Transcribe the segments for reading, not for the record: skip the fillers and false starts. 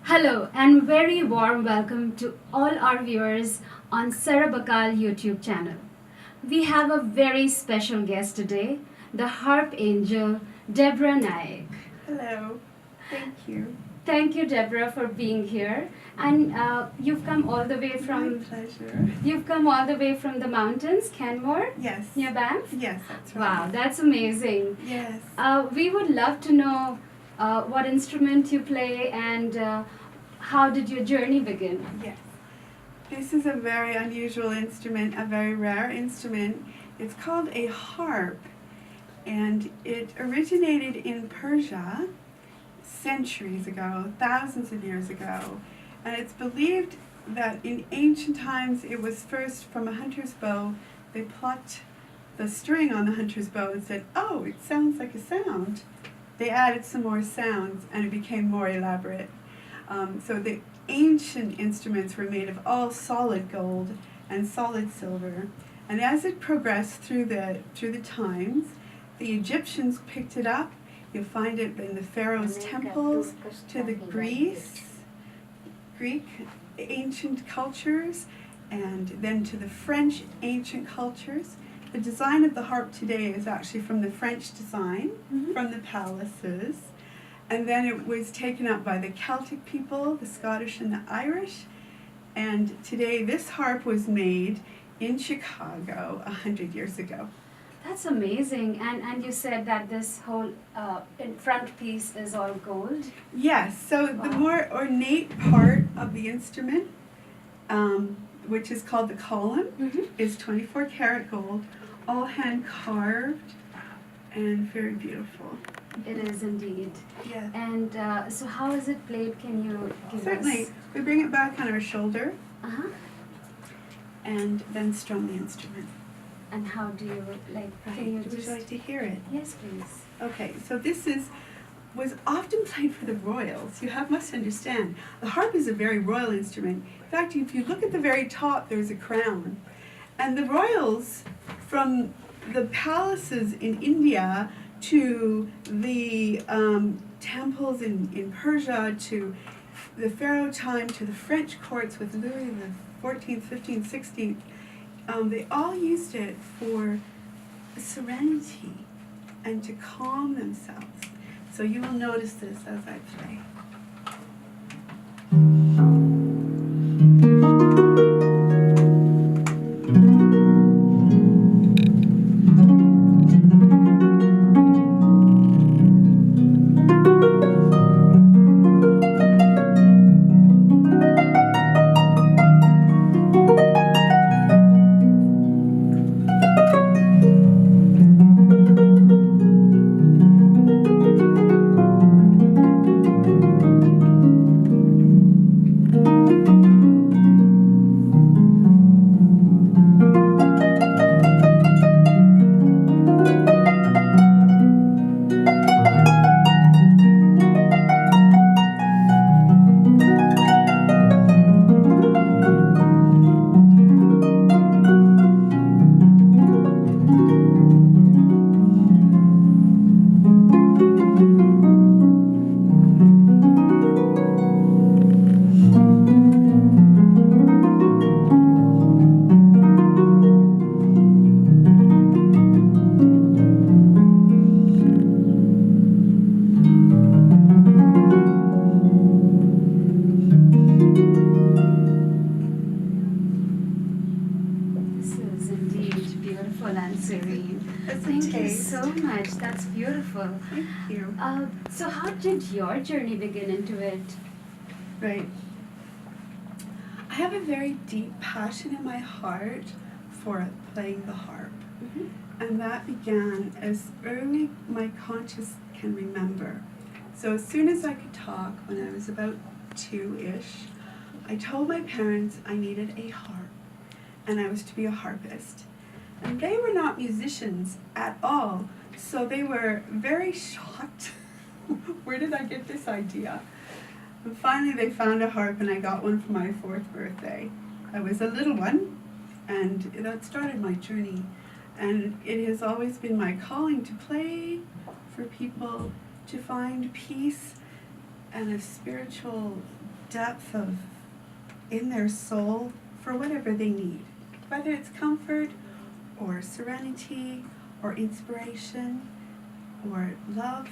Hello and very warm welcome to all our viewers on Sarb Akal YouTube channel. We have a very special guest today, the harp angel, Deborah Nyack. Hello. Thank you. Thank you, Deborah, for being here. And you've come all the way My from pleasure. you've come all the way from the mountains, Canmore, Yes. near Banff. Yes, that's right. Wow, that's amazing. Yes. We would love to know what instrument you play and how did your journey begin? Yes. This is a very unusual instrument, a very rare instrument. It's called a harp, and it originated in Persia centuries ago, thousands of years ago. And it's believed that in ancient times it was first from a hunter's bow. They plucked the string on the hunter's bow and said, "Oh, it sounds like a sound." They added some more sounds and it became more elaborate. So the ancient instruments were made of all solid gold and solid silver. And as it progressed through the times, the Egyptians picked it up. You'll find it in the pharaohs' temples, to the Greek ancient cultures, and then to the French ancient cultures. The design of the harp today is actually from the French design, from the palaces. And then it was taken up by the Celtic people, the Scottish and the Irish. And today this harp was made in Chicago 100 years ago. That's amazing. And you said that this whole in front piece is all gold. Yes, so the more ornate part of the instrument, which is called the column, is 24 karat gold, all hand carved and very beautiful. It is indeed. Yes. And so how is it played? Can you give Certainly. us? We bring it back on our shoulder Uh-huh. and then strum the instrument. And how do you like? Can you Would just? you like to hear it? Yes, please. Okay, so this was often played for the royals. You must understand, the harp is a very royal instrument. In fact, if you look at the very top, there's a crown. And the royals, from the palaces in India to the temples in Persia, to the pharaoh time, to the French courts with Louis the 14th, 15th, 16th, they all used it for serenity and to calm themselves. So you will notice this as I play. Thank you so much. That's beautiful. Thank you. So how did your journey begin into it? Right. I have a very deep passion in my heart for playing the harp. And that began as early my conscious can remember. So as soon as I could talk, when I was about 2-ish, I told my parents I needed a harp and I was to be a harpist. And they were not musicians at all, so they were very shocked. Where did I get this idea? And finally they found a harp and I got one for my 4th birthday. I was a little one, and that started my journey. And it has always been my calling to play for people, to find peace and a spiritual depth of in their soul for whatever they need, whether it's comfort or serenity or inspiration or love.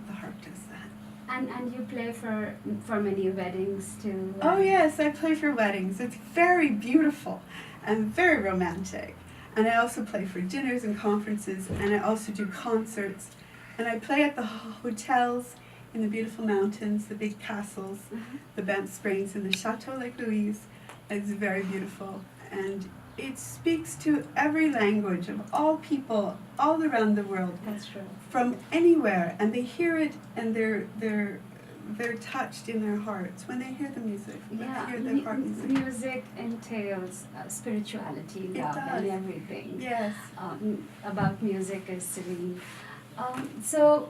The harp does that. And you play for many weddings too. Oh yes, I play for weddings. It's very beautiful and very romantic. And I also play for dinners and conferences, and I also do concerts. And I play at the hotels in the beautiful mountains, the big castles, the Banff Springs, and the Chateau Lake Louise. It's very beautiful. And it speaks to every language of all people all around the world. That's true. From anywhere, and they hear it, and they're touched in their hearts when they hear the music. When they hear the harp music. Music entails spirituality, love, and everything. Yes. About music is serene. So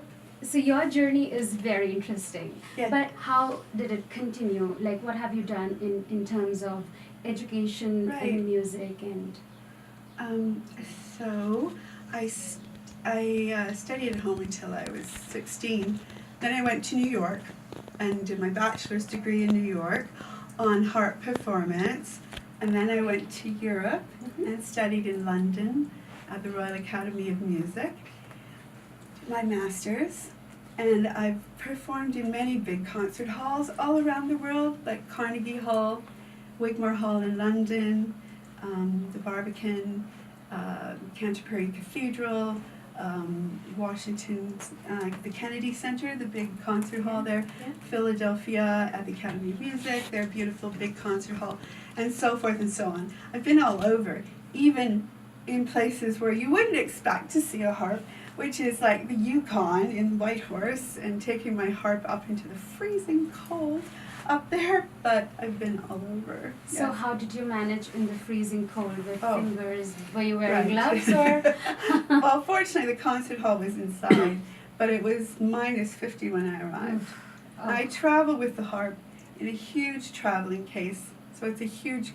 your journey is very interesting. Yes. But how did it continue? Like, what have you done in terms of education in music and? So I studied at home until I was 16. Then I went to New York and did my bachelor's degree in New York on harp performance. And then I went to Europe and studied in London at the Royal Academy of Music, did my master's. And I've performed in many big concert halls all around the world, like Carnegie Hall, Wigmore Hall in London, the Barbican, Canterbury Cathedral, Washington, the Kennedy Center, the big concert hall there, Philadelphia at the Academy of Music, their beautiful big concert hall, and so forth and so on. I've been all over, even in places where you wouldn't expect to see a harp, which is like the Yukon in Whitehorse, and taking my harp up into the freezing cold up there, but I've been all over. So how did you manage in the freezing cold with Oh. fingers? Were you wearing Right. gloves or? Well, fortunately the concert hall was inside, but it was -50 when I arrived. Oh. I travel with the harp in a huge traveling case, so it's a huge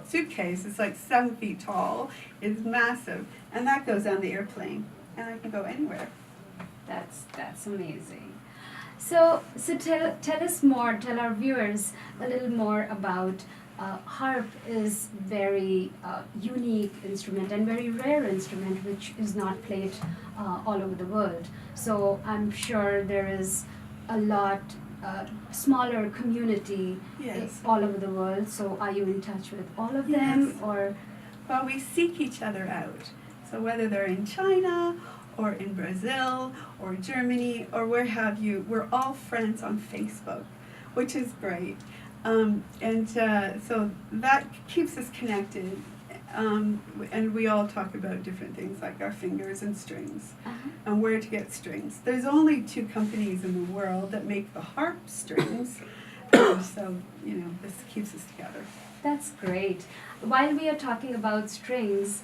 suitcase. It's like 7 feet tall. It's massive, and that goes on the airplane, and I can go anywhere. That's amazing. So tell our viewers a little more about harp is very unique instrument and very rare instrument which is not played all over the world. So I'm sure there is a lot smaller community Yes. all over the world. So are you in touch with all of them Yes. or? Well, we seek each other out. So whether they're in China or in Brazil or Germany or where have you, we're all friends on Facebook, which is great. So that keeps us connected. And we all talk about different things like our fingers and strings and where to get strings. There's only 2 companies in the world that make the harp strings. So, this keeps us together. That's great. While we are talking about strings,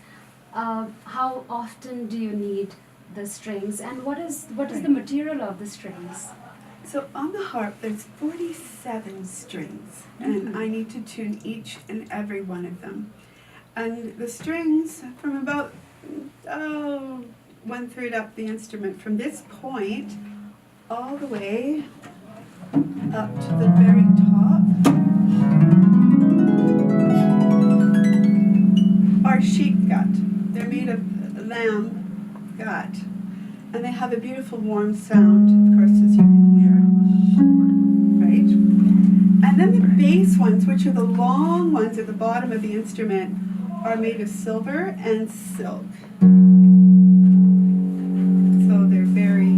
how often do you need the strings, and what is the material of the strings? So on the harp, there's 47 strings, and I need to tune each and every one of them. And the strings, from about 1/3 up the instrument, from this point all the way up to the very top, are sheep gut. They're made of lamb gut, and they have a beautiful warm sound, of course, as you can hear, right? And then the bass ones, which are the long ones at the bottom of the instrument, are made of silver and silk. So they're very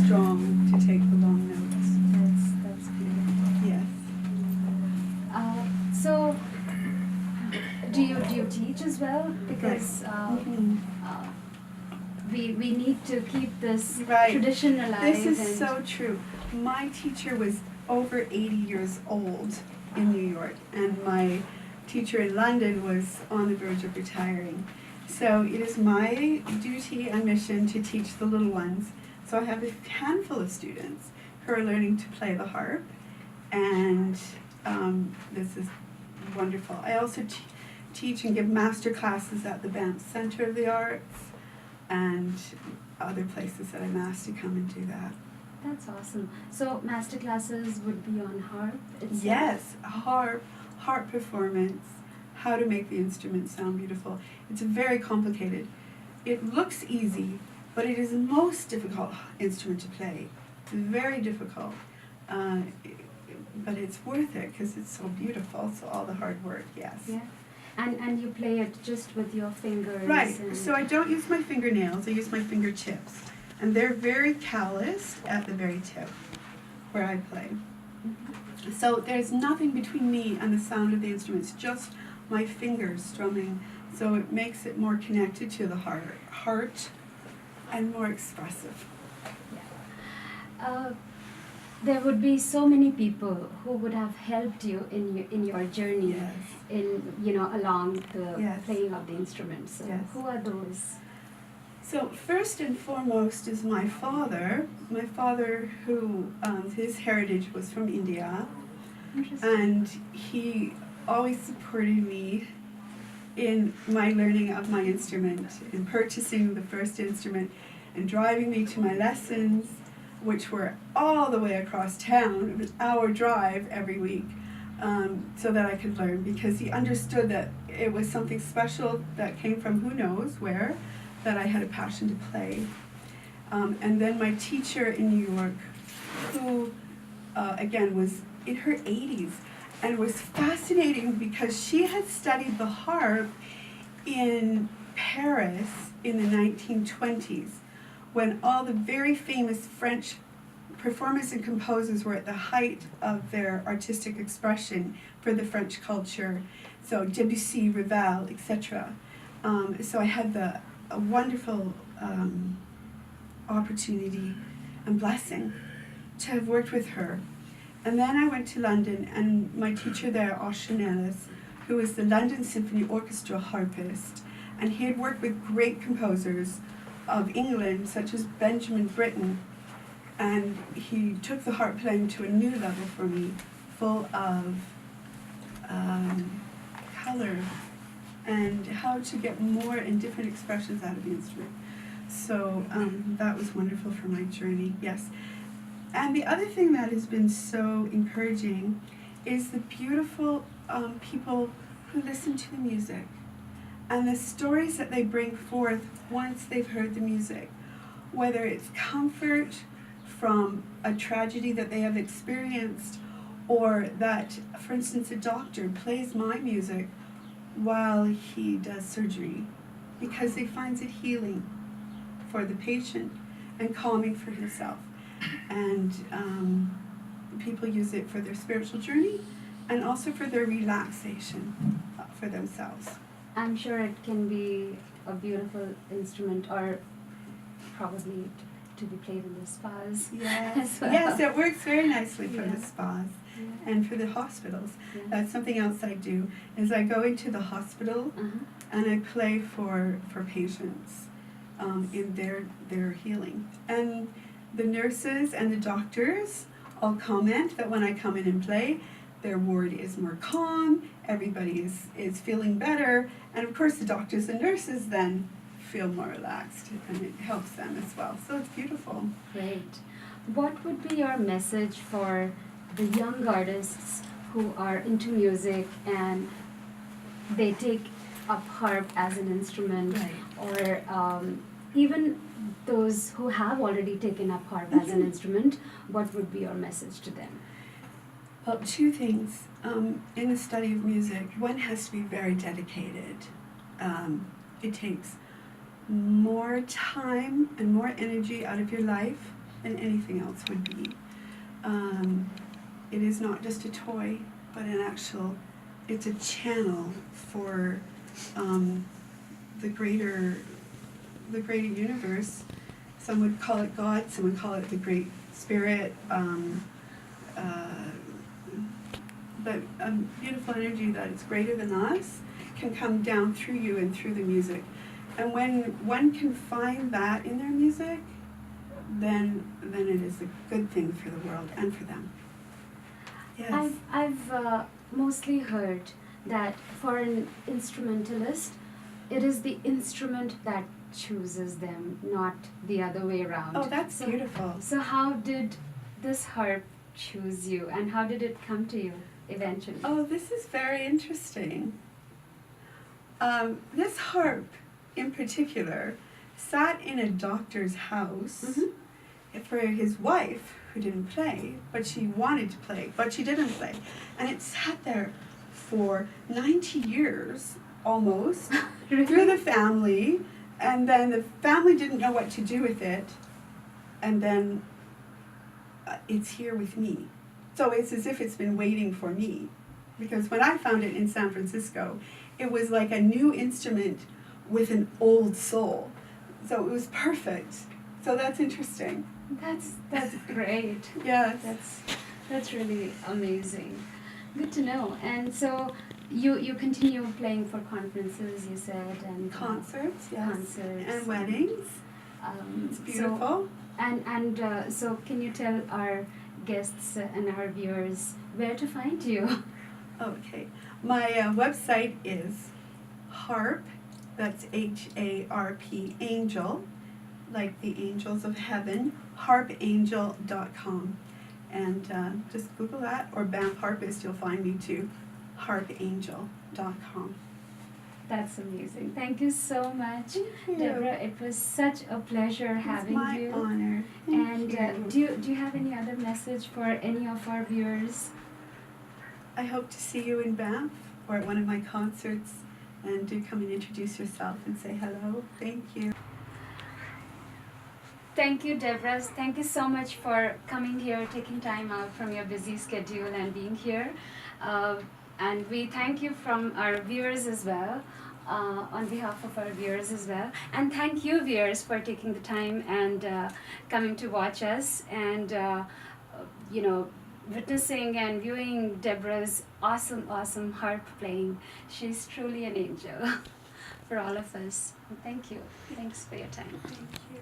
strong to take the long notes. That's beautiful. Yes. So do you teach as well? Because we need to keep this Right. tradition alive. This is and so true. My teacher was over 80 years old in New York, and my teacher in London was on the verge of retiring. So it is my duty and mission to teach the little ones. So I have a handful of students who are learning to play the harp, and this is wonderful. I also teach and give master classes at the Banff Center of the Arts and other places that I'm asked to come and do that. That's awesome. So master classes would be on harp itself? Yes, harp performance, how to make the instrument sound beautiful. It's very complicated. It looks easy, but it is the most difficult instrument to play. It's very difficult, but it's worth it because it's so beautiful. So all the hard work, yes. Yeah. And you play it just with your fingers? Right, and- so I don't use my fingernails, I use my fingertips. And they're very calloused at the very tip where I play. Mhm. So there's nothing between me and the sound of the instruments, just my fingers strumming. So it makes it more connected to the heart and more expressive. There would be so many people who would have helped you in your journey, Yes. along the Yes. playing of the instruments. So Yes. who are those? So first and foremost is my father. My father, who his heritage was from India, Interesting. and he always supported me in my learning of my instrument, in purchasing the first instrument, and driving me to my lessons, which were all the way across town. It was an hour drive every week, so that I could learn, because he understood that it was something special that came from who knows where, that I had a passion to play. And then my teacher in New York, who again was in her 80s, and it was fascinating because she had studied the harp in Paris in the 1920s, when all the very famous French performers and composers were at the height of their artistic expression for the French culture. So Debussy, Ravel, etc. So I had a wonderful opportunity and blessing to have worked with her. And then I went to London, and my teacher there, Ellis, who was the London Symphony Orchestra harpist, and he had worked with great composers of England, such as Benjamin Britten, and he took the harp playing to a new level for me, full of color and how to get more and different expressions out of the instrument. So that was wonderful for my journey, yes. And the other thing that has been so encouraging is the beautiful people who listen to the music and the stories that they bring forth once they've heard the music, whether it's comfort from a tragedy that they have experienced, or that, for instance, a doctor plays my music while he does surgery because he finds it healing for the patient and calming for himself. And people use it for their spiritual journey and also for their relaxation for themselves. I'm sure it can be a beautiful instrument, or probably to be played in the spas. Yes, as well. yes, it works very nicely for Yeah. the spas Yeah. and for the hospitals. Yeah. That's something else I do, is I go into the hospital Uh-huh. and I play for patients in their healing. And the nurses and the doctors all comment that when I come in and play, their ward is more calm, everybody is feeling better, and of course the doctors and nurses then feel more relaxed, and it helps them as well. So it's beautiful. Great. What would be your message for the young artists who are into music and they take up harp as an instrument, Right. or even those who have already taken up harp as an Mhm. instrument? What would be your message to them? Well, two things. In the study of music, one has to be very dedicated. It takes more time and more energy out of your life than anything else would be. It is not just a toy, but it's a channel for the greater universe. Some would call it God, some would call it the Great Spirit. But a beautiful energy that is greater than us can come down through you and through the music. And when one can find that in their music, then it is a good thing for the world and for them. Yes. I've mostly heard that for an instrumentalist, it is the instrument that chooses them, not the other way around. Oh, that's beautiful. So how did this harp choose you, and how did it come to you eventually? Oh, this is very interesting. This harp, in particular, sat in a doctor's house for his wife, who didn't play, but she wanted to play, but she didn't play. And it sat there for 90 years, almost, through the family, and then the family didn't know what to do with it, and then it's here with me. So it's as if it's been waiting for me. Because when I found it in San Francisco, it was like a new instrument with an old soul. So it was perfect. So that's interesting. That's great. Yes. That's really amazing. Good to know. And so you continue playing for conferences, you said, and Concerts, yes. concerts And weddings. It's beautiful. So can you tell our guests and our viewers where to find you? Okay. My website is Harp, that's Harp, angel, like the angels of heaven, harpangel.com. And just Google that, or Banff Harpist, you'll find me too, harpangel.com. That's amazing. Thank you so much, Thank you. Deborah. It was such a pleasure having my you. honor. And Thank you. do you have any other message for any of our viewers? I hope to see you in Banff or at one of my concerts, and do come and introduce yourself and say hello. Thank you. Thank you, Deborah. Thank you so much for coming here, taking time out from your busy schedule and being here. And we thank you from our viewers as well, on behalf of our viewers as well. And thank you, viewers, for taking the time and coming to watch us and, witnessing and viewing Deborah's awesome harp playing. She's truly an angel for all of us. Thank you. Thanks for your time. Thank you.